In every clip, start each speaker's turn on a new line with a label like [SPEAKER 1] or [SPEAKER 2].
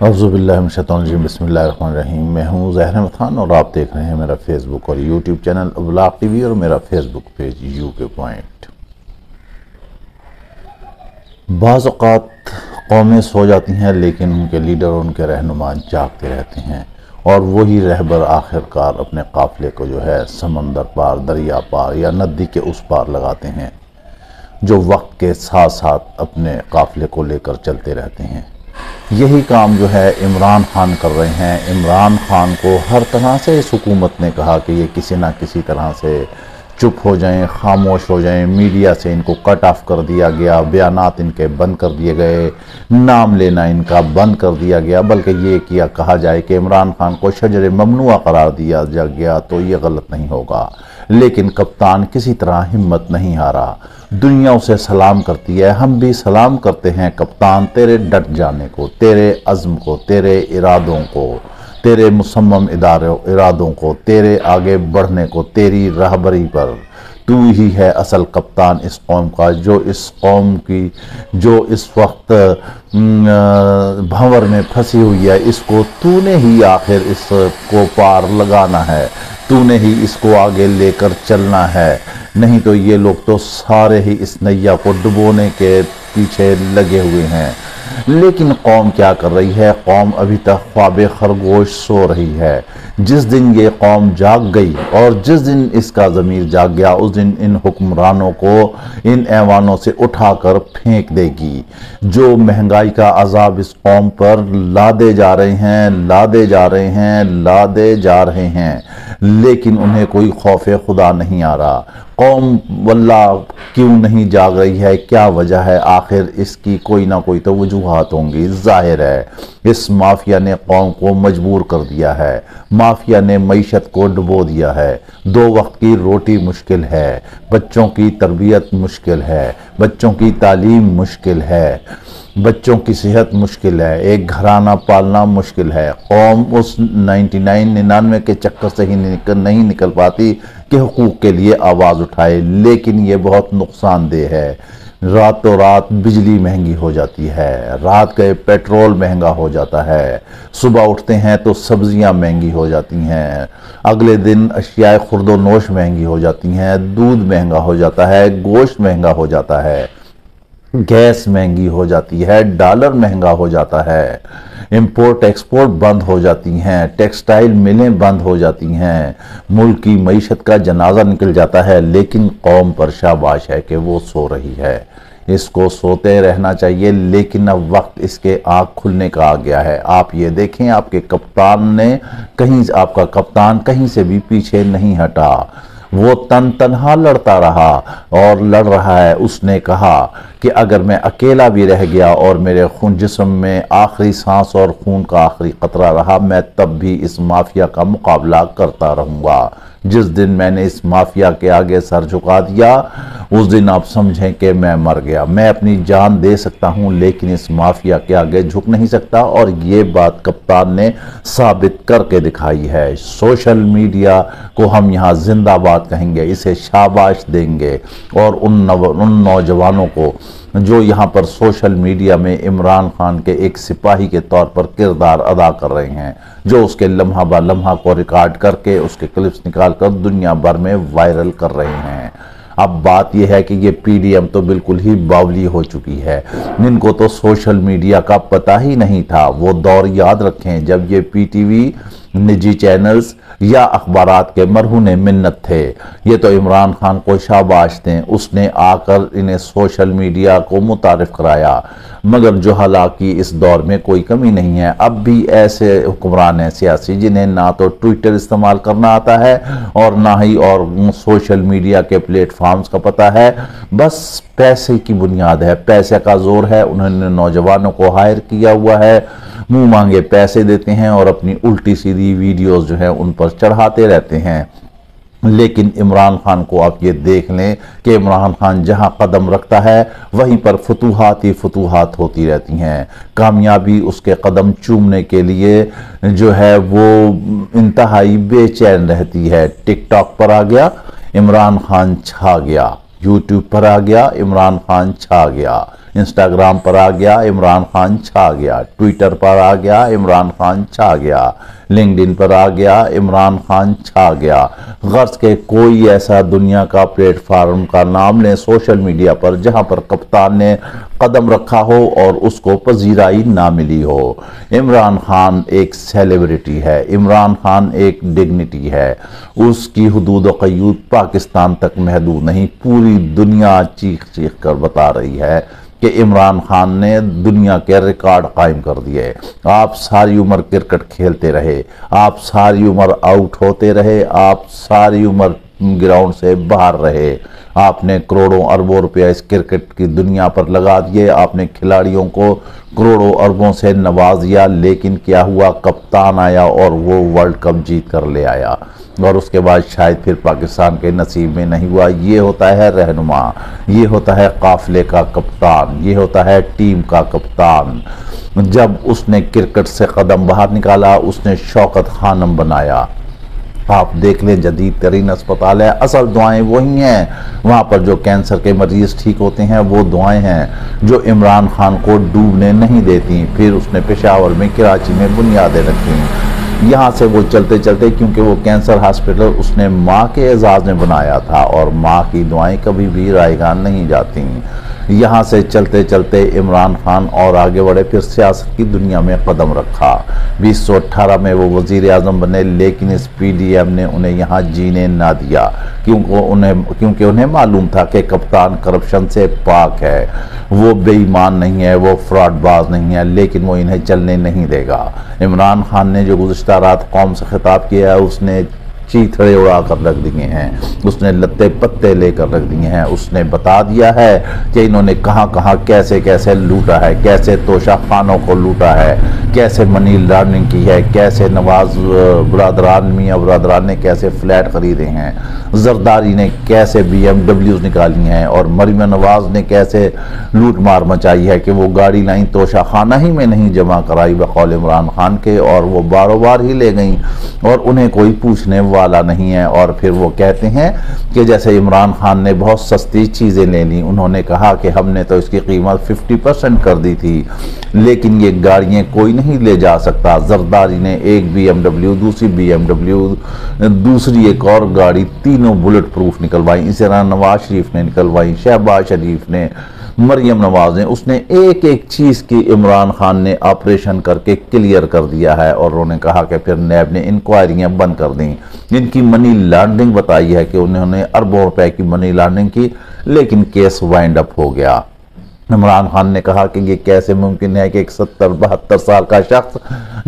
[SPEAKER 1] औज़ुबिल्लाहिमिनश्शैतानिर्रजीम बिस्मिल्लाहिर्रहमानिर्रहीम। मैं हूँ ज़हर अहमद खान और आप देख रहे हैं मेरा फेसबुक और यूट्यूब चैनल व्लॉग टीवी और मेरा फेसबुक पेज यूके पॉइंट। बाज़ औक़ात कौमें सो जाती हैं लेकिन उनके लीडर और उनके रहनुमा जागते रहते हैं और वही रहबर आखिरकार अपने काफ़िले को जो है समंदर पार, दरिया पार या नदी के उस पार लगाते हैं, जो वक्त के साथ साथ अपने काफ़िले को लेकर चलते रहते हैं। यही काम जो है इमरान खान कर रहे हैं। इमरान खान को हर तरह से इस हुकूमत ने कहा कि ये किसी ना किसी तरह से चुप हो जाएं, खामोश हो जाएं, मीडिया से इनको कट ऑफ कर दिया गया, बयानात इनके बंद कर दिए गए, नाम लेना इनका बंद कर दिया गया। बल्कि ये किया कहा जाए कि इमरान खान को शजर ममनुआ करार दिया गया तो ये गलत नहीं होगा। लेकिन कप्तान किसी तरह हिम्मत नहीं हारा, दुनिया उसे सलाम करती है, हम भी सलाम करते हैं कप्तान तेरे डट जाने को, तेरे अज़्म को, तेरे इरादों को, तेरे मुसम्मम इरादों को, तेरे आगे बढ़ने को, तेरी रहबरी पर। तू ही है असल कप्तान इस कौम का, जो इस कौम की जो इस वक्त भंवर में फंसी हुई है, इसको तूने ही आखिर इसको पार लगाना है, तूने ही इसको आगे लेकर चलना है। नहीं तो ये लोग तो सारे ही इस नैया को डुबोने के पीछे लगे हुए हैं। लेकिन कौम क्या कर रही है? कौम अभी तक ख्वाब खरगोश सो रही है। जिस दिन ये कौम जाग गई और जिस दिन इसका ज़मीर जाग गया, उस दिन इन हुक्मरानों को इन ऐवानों से उठाकर फेंक देगी। जो महंगाई का अजाब इस कौम पर लादे जा रहे हैं, लादे जा रहे हैं, लादे जा रहे हैं, लेकिन उन्हें कोई खौफ खुदा नहीं आ रहा। कौम वल्लाह क्यों नहीं जाग रही है? क्या वजह है? आखिर इसकी कोई ना कोई तो वजूहात होंगी। जाहिर है इस माफिया ने कौम को मजबूर कर दिया है, माफिया ने मईशत को डुबो दिया है। 2 वक्त की रोटी मुश्किल है, बच्चों की तरबियत मुश्किल है, बच्चों की तालीम मुश्किल है, बच्चों की सेहत मुश्किल है, एक घराना पालना मुश्किल है। कौम उस 99 के चक्कर से ही नहीं निकल पाती कि हुकूक के लिए आवाज़ उठाए। लेकिन ये बहुत नुकसानदेह है। रातों रात बिजली महंगी हो जाती है, रात के पेट्रोल महंगा हो जाता है, सुबह उठते हैं तो सब्जियां महंगी हो जाती हैं, अगले दिन अशियाए खुर्दोनोश महंगी हो जाती हैं, दूध महंगा हो जाता है, गोश्त महंगा हो जाता है, गैस महंगी हो जाती है, डॉलर महंगा हो जाता है, इंपोर्ट एक्सपोर्ट बंद हो जाती हैं, टेक्सटाइल मिलें बंद हो जाती हैं, मुल्क की मईशत का जनाजा निकल जाता है। लेकिन कौम पर शाबाश है कि वो सो रही है। इसको सोते रहना चाहिए, लेकिन अब वक्त इसके आँख खुलने का आ गया है। आप ये देखें, आपके कप्तान ने कहीं, आपका कप्तान कहीं से भी पीछे नहीं हटा। वो तनहा लड़ता रहा और लड़ रहा है। उसने कहा कि अगर मैं अकेला भी रह गया और मेरे खून जिस्म में आखिरी सांस और खून का आखिरी कतरा रहा, मैं तब भी इस माफिया का मुकाबला करता रहूँगा। जिस दिन मैंने इस माफिया के आगे सर झुका दिया, उस दिन आप समझें कि मैं मर गया। मैं अपनी जान दे सकता हूं, लेकिन इस माफिया के आगे झुक नहीं सकता। और ये बात कप्तान ने साबित करके दिखाई है। सोशल मीडिया को हम यहाँ जिंदाबाद कहेंगे, इसे शाबाश देंगे। और उन नौजवानों को जो यहाँ पर सोशल मीडिया में इमरान खान के एक सिपाही के तौर पर किरदार अदा कर रहे हैं, जो उसके लम्हा ब लम्हा को रिकॉर्ड करके उसके क्लिप्स निकाल कर दुनिया भर में वायरल कर रहे हैं। अब बात यह है कि ये पीडीएम तो बिल्कुल ही बावली हो चुकी है। इनको तो सोशल मीडिया का पता ही नहीं था। वो दौर याद रखें जब ये पीटीवी, निजी चैनल्स या अखबारात के मरहूने मिन्नत थे। ये तो इमरान खान को शाबाश दें, उसने आकर इन्हें सोशल मीडिया को मुतारिफ कराया। मगर जुहला की इस दौर में कोई कमी नहीं है। अब भी ऐसे हुक्मरान हैं सियासी जिन्हें ना तो ट्विटर इस्तेमाल करना आता है और ना ही और सोशल मीडिया के प्लेटफॉर्म्स का पता है। बस पैसे की बुनियाद है, पैसे का जोर है। उन्होंने नौजवानों को हायर किया हुआ है, मुंह मांगे पैसे देते हैं और अपनी उल्टी सीधी वीडियोस जो है उन पर चढ़ाते रहते हैं। लेकिन इमरान खान को आप ये देख लें कि इमरान खान जहां कदम रखता है वहीं पर फतूहात ही फतूहात होती रहती हैं। कामयाबी उसके कदम चूमने के लिए जो है वो इंतहाई बेचैन रहती है। टिकटॉक पर आ गया, इमरान खान छा गया, यूट्यूब पर आ गया, इमरान खान छा गया, इंस्टाग्राम पर आ गया, इमरान खान छा गया। ट्विटर पर आ गया, इमरान खान छा गया। लिंक्डइन पर आ गया, इमरान खान छा गया। गर्ज के कोई ऐसा दुनिया का प्लेटफार्म का नाम लें सोशल मीडिया पर जहां पर कप्तान ने कदम रखा हो और उसको पजीराई ना मिली हो। इमरान खान एक सेलिब्रिटी है, इमरान खान एक डिग्निटी है। उसकी हुदूद व क़यूद पाकिस्तान तक महदूद नहीं, पूरी दुनिया चीख चीख कर बता रही है कि इमरान खान ने दुनिया के रिकॉर्ड कायम कर दिए। आप सारी उम्र क्रिकेट खेलते रहे, आप सारी उम्र आउट होते रहे, आप सारी उम्र ग्राउंड से बाहर रहे। आपने करोड़ों अरबों रुपया इस क्रिकेट की दुनिया पर लगा दिए, आपने खिलाड़ियों को करोड़ों अरबों से नवाज दिया, लेकिन क्या हुआ? कप्तान आया और वो वर्ल्ड कप जीत कर ले आया और उसके बाद शायद फिर पाकिस्तान के नसीब में नहीं हुआ। ये होता है रहनुमा, ये होता है काफिले का कप्तान, ये होता है टीम का कप्तान। जब उसने क्रिकेट से कदम बाहर निकाला, उसने शौकत खानम बनाया। आप देख लें, जदीद तरीन अस्पताल है, असल दुआएं वही हैं। वहाँ पर जो कैंसर के मरीज ठीक होते हैं वो दुआएं हैं जो इमरान खान को डूबने नहीं देती। फिर उसने पेशावर में, कराची में बुनियादें रखी। यहाँ से वो चलते चलते, क्योंकि वो कैंसर हॉस्पिटल उसने माँ के एजाज़ में बनाया था और माँ की दुआएं कभी भी रायगान नहीं जाती। यहाँ से चलते चलते इमरान खान और आगे बढ़े, फिर सियासत की दुनिया में कदम रखा। 2018 में वो वज़ीर आज़म बने, लेकिन इस PDM ने उन्हें यहाँ जीने ना दिया, क्योंकि उन्हें मालूम था कि कप्तान करप्शन से पाक है, वो बेईमान नहीं है, वो फ्रॉडबाज नहीं है, लेकिन वो इन्हें चलने नहीं देगा। इमरान खान ने जो गुज़िश्ता रात कौम से खिताब किया है, उसने चीथड़े उड़ा कर रख दिए हैं, उसने लत्ते पत्ते लेकर रख दिए हैं। उसने बता दिया है कि इन्होंने कहाँ कहाँ कैसे कैसे लूटा है, कैसे तोशा खानों को लूटा है, कैसे मनी लॉन्ड्रिंग की है, कैसे नवाज बरदरान, मियाँ बरदरान ने कैसे फ्लैट खरीदे हैं, जरदारी ने कैसे BMWs निकाली हैं और मरियम नवाज ने कैसे लूट मार मचाई है कि वो गाड़ी लाई तोशा खाना ही में नहीं जमा कराई बकौल इमरान खान के, और वो बारों बार ही ले गई और उन्हें कोई पूछने वाला नहीं है। और फिर वो कहते हैं कि जैसे इमरान खान ने बहुत सस्ती चीज़ें ले ली, उन्होंने कहा कि हमने तो इसकी कीमत 50% कर दी थी, लेकिन ये गाड़ियाँ कोई नहीं ले जा सकता। जरदारी ने एक BMW, दूसरी BMW, दूसरी एक और गाड़ी, तीनों बुलेट प्रूफ निकलवाई। इसी तरह नवाज शरीफ ने निकलवाई, शहबाज शरीफ ने, मरियम नवाज ने, उसने एक एक चीज़ की इमरान खान ने ऑपरेशन करके क्लियर कर दिया है। और उन्होंने कहा कि फिर नैब ने इंक्वायरियां बंद कर दी। इनकी मनी लॉन्ड्रिंग बताई है कि उन्होंने अरबों रुपए की मनी लॉन्ड्रिंग की, लेकिन केस वाइंड अप हो गया। इमरान खान ने कहा कि ये कैसे मुमकिन है कि एक 70-72 साल का शख्स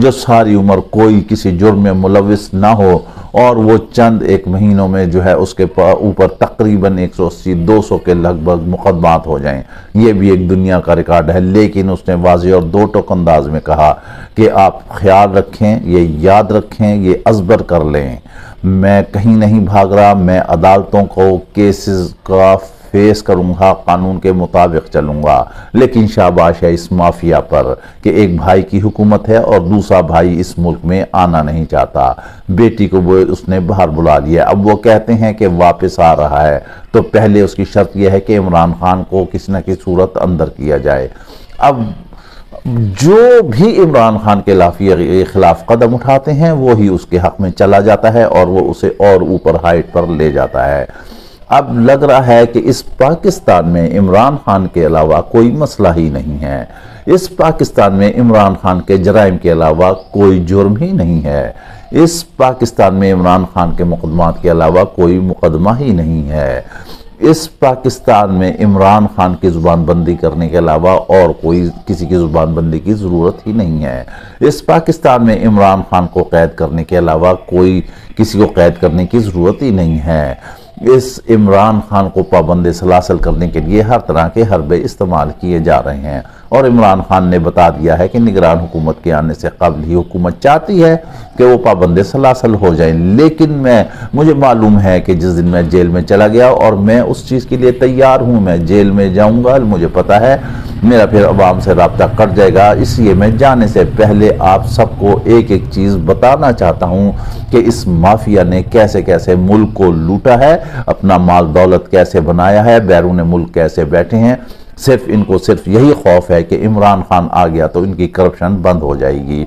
[SPEAKER 1] जो सारी उम्र कोई किसी जुर्म में मुलविस ना हो और वो चंद एक महीनों में जो है उसके ऊपर तकरीबन 180-200 के लगभग मुकदमात हो जाएं। ये भी एक दुनिया का रिकॉर्ड है। लेकिन उसने वाज़ेह और दो टोक अंदाज में कहा कि आप ख्याल रखें, ये याद रखें, ये अज़बर कर लें, मैं कहीं नहीं भाग रहा, मैं अदालतों को केसेस का फेस करूंगा, कानून के मुताबिक चलूंगा। लेकिन शाबाश है इस माफिया पर कि एक भाई की हुकूमत है और दूसरा भाई इस मुल्क में आना नहीं चाहता। बेटी को वो उसने बाहर बुला लिया, अब वो कहते हैं कि वापस आ रहा है, तो पहले उसकी शर्त यह है कि इमरान खान को किसी न किसी सूरत अंदर किया जाए। अब जो भी इमरान खान के खिलाफ कदम उठाते हैं वो ही उसके हक में चला जाता है और वो उसे और ऊपर हाइट पर ले जाता है। अब लग रहा है कि इस पाकिस्तान में इमरान खान के अलावा कोई मसला ही नहीं है। इस पाकिस्तान में इमरान खान के जराइम के अलावा कोई जुर्म ही नहीं है। इस पाकिस्तान में इमरान खान के मुकदमात के अलावा कोई मुकदमा ही नहीं है। इस पाकिस्तान में इमरान खान की ज़ुबानबंदी करने के अलावा और कोई किसी की ज़ुबानबंदी की ज़रूरत ही नहीं है। इस पाकिस्तान में इमरान खान को कैद करने के अलावा कोई किसी को कैद करने की ज़रूरत ही नहीं है। इस इमरान खान को पाबंद सलासल करने के लिए हर तरह के हरबे इस्तेमाल किए जा रहे हैं और इमरान खान ने बता दिया है कि निगरान हुकूमत के आने से कबल ही हुकूमत चाहती है कि वो पाबंद सलासल हो जाए। लेकिन मुझे मालूम है कि जिस दिन मैं जेल में चला गया और मैं उस चीज़ के लिए तैयार हूँ, मैं जेल में जाऊँगा, मुझे पता है मेरा फिर अवाम से रब्ता कट जाएगा। इसलिए मैं जाने से पहले आप सबको एक एक चीज़ बताना चाहता हूँ कि इस माफिया ने कैसे कैसे मुल्क को लूटा है, अपना माल दौलत कैसे बनाया है, बैरून मुल्क कैसे बैठे हैं। सिर्फ इनको सिर्फ यही खौफ है कि इमरान खान आ गया तो इनकी करप्शन बंद हो जाएगी।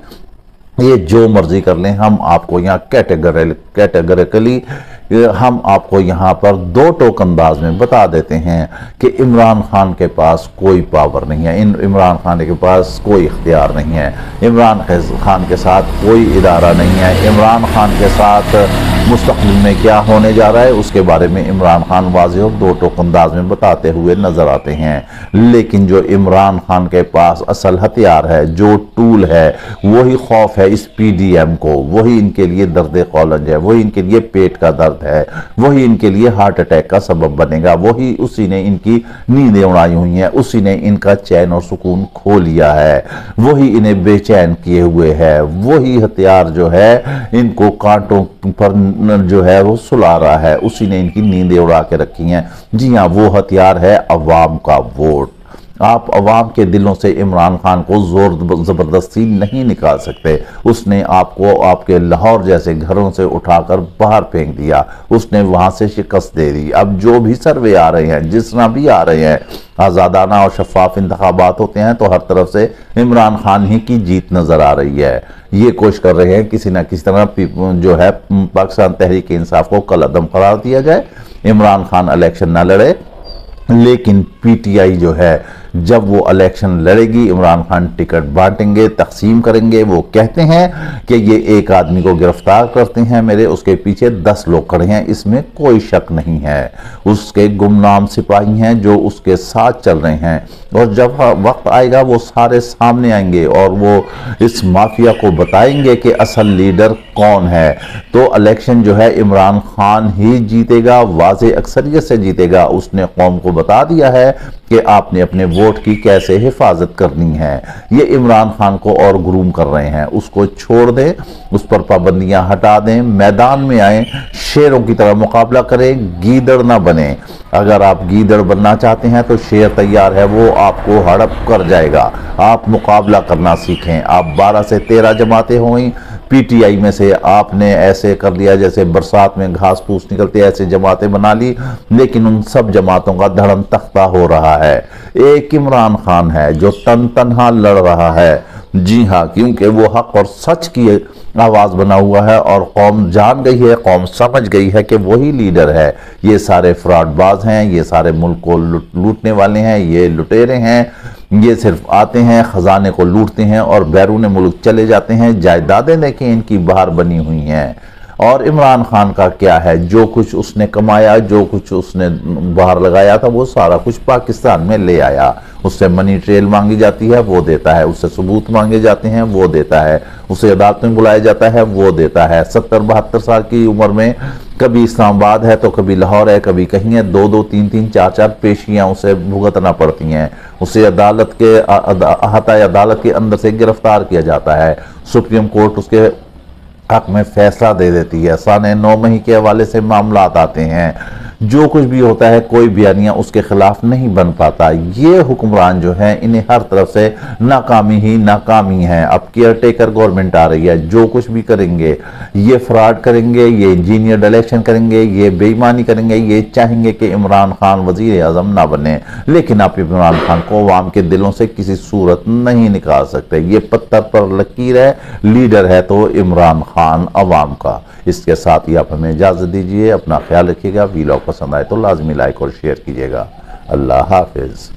[SPEAKER 1] ये जो मर्जी कर लें, हम आपको यहाँ कैटेगरिकली हम आपको यहाँ पर दो टोक अंदाज में बता देते हैं कि इमरान खान के पास कोई पावर नहीं है, इमरान खान के पास कोई इख्तियार नहीं है, इमरान खान के साथ कोई इदारा नहीं है, इमरान खान के साथ मुस्तक़बिल में क्या होने जा रहा है उसके बारे में इमरान खान वाज़ेह और दो टोक अंदाज में बताते हुए नजर आते हैं। लेकिन जो इमरान खान के पास असल हथियार है, जो टूल है, वही खौफ है इस PDM को, वही इनके लिए दर्द कौलंज है, वही इनके लिए पेट का दर्द है, वही इनके लिए हार्ट अटैक का सबब बनेगा, वही उसी ने इनकी नींदें उड़ाई हुई हैं, उसी ने इनका चैन और सुकून खो लिया है, वही इन्हें बेचैन किए हुए है, वही हथियार जो है इनको कांटों पर जो है वो सुला रहा है, उसी ने इनकी नींदें उड़ा के रखी हैं। जी हाँ, वो हथियार है अवाम का वोट। आप अवाम के दिलों से इमरान खान को जोर ज़बरदस्ती नहीं निकाल सकते। उसने आपको आपके लाहौर जैसे घरों से उठाकर बाहर फेंक दिया, उसने वहां से शिकस्त दे दी। अब जो भी सर्वे आ रहे हैं, जिस तरह भी आ रहे हैं, आज़ादाना और शफाफ इंतखाबात होते हैं तो हर तरफ से इमरान खान ही की जीत नजर आ रही है। ये कोशिश कर रहे हैं किसी न किसी तरह जो है पाकिस्तान तहरीक इंसाफ को कलअदम करार दिया जाए, इमरान खान इलेक्शन ना लड़े। लेकिन PTI जो है जब वो इलेक्शन लड़ेगी, इमरान खान टिकट बांटेंगे, तकसीम करेंगे। वो कहते हैं कि ये एक आदमी को गिरफ्तार करते हैं मेरे, उसके पीछे 10 लोग खड़े हैं, इसमें कोई शक नहीं है। उसके गुमनाम सिपाही हैं जो उसके साथ चल रहे हैं, और जब वक्त आएगा वो सारे सामने आएंगे और वो इस माफिया को बताएंगे कि असल लीडर कौन है। तो इलेक्शन जो है इमरान खान ही जीतेगा, वाज़े अक्सरियत से जीतेगा। उसने कौम को बता दिया है कि आपने अपने वोट की कैसे हिफाजत करनी है। ये इमरान खान को और गुरूम कर रहे हैं, उसको छोड़ दें, उस पर पाबंदियां हटा दें, मैदान में आए, शेरों की तरह मुकाबला करें, गीदड़ ना बने। अगर आप गीदड़ बनना चाहते हैं तो शेर तैयार है, वो आपको हड़प कर जाएगा। आप मुकाबला करना सीखें। आप 12 से 13 जमातें हुई, PTI में से आपने ऐसे कर लिया जैसे बरसात में घास फूस निकलती है, ऐसे जमातें बना ली, लेकिन उन सब जमातों का धड़म तख्ता हो रहा है। एक इमरान खान है जो तनहा लड़ रहा है। जी हाँ, क्योंकि वो हक और सच की आवाज बना हुआ है और कौम जान गई है, कौम समझ गई है कि वही लीडर है। ये सारे फ्रॉडबाज हैं, ये सारे मुल्क को लूटने वाले हैं, ये लुटेरे हैं। ये सिर्फ आते हैं, खजाने को लूटते हैं और बैरून मुल्क चले जाते हैं। जायदादें देखें इनकी बाहर बनी हुई हैं। और इमरान खान का क्या है, जो कुछ उसने कमाया, जो कुछ उसने बाहर लगाया था, वो सारा कुछ पाकिस्तान में ले आया। उससे मनी ट्रेल मांगी जाती है, वो देता है। उससे सबूत मांगे जाते हैं, वो देता है। उसे अदालत में बुलाया जाता है, वो देता है। 70-72 साल की उम्र में कभी इस्लामाबाद है तो कभी लाहौर है, कभी कहीं है, 2-2, 3-3, 4-4 पेशियां उसे भुगतना पड़ती हैं। उसे अदालत के अहाता अदालत के अंदर से गिरफ्तार किया जाता है। सुप्रीम कोर्ट उसके हक में फैसला दे देती है। साने 9 मही के हवाले से मामला आते हैं। जो कुछ भी होता है, कोई बयानिया उसके खिलाफ नहीं बन पाता। ये हुक्मरान जो है, इन्हें हर तरफ से नाकामी ही नाकामी है। अब केयर टेकर गवर्नमेंट आ रही है, जो कुछ भी करेंगे, ये फ्रॉड करेंगे, ये इंजीनियर इलेक्शन करेंगे, ये बेईमानी करेंगे, ये चाहेंगे कि इमरान खान वजीर आजम ना बने। लेकिन आप इमरान खान को अवाम के दिलों से किसी सूरत नहीं निकाल सकते। ये पत्थर पर लकीर है, लीडर है तो इमरान खान अवाम का। इसके साथ ही आप हमें इजाज़त दीजिए। अपना ख्याल रखिएगा। वीलॉग पसंद आए तो लाजमी लाइक और शेयर कीजिएगा। अल्लाह हाफिज़।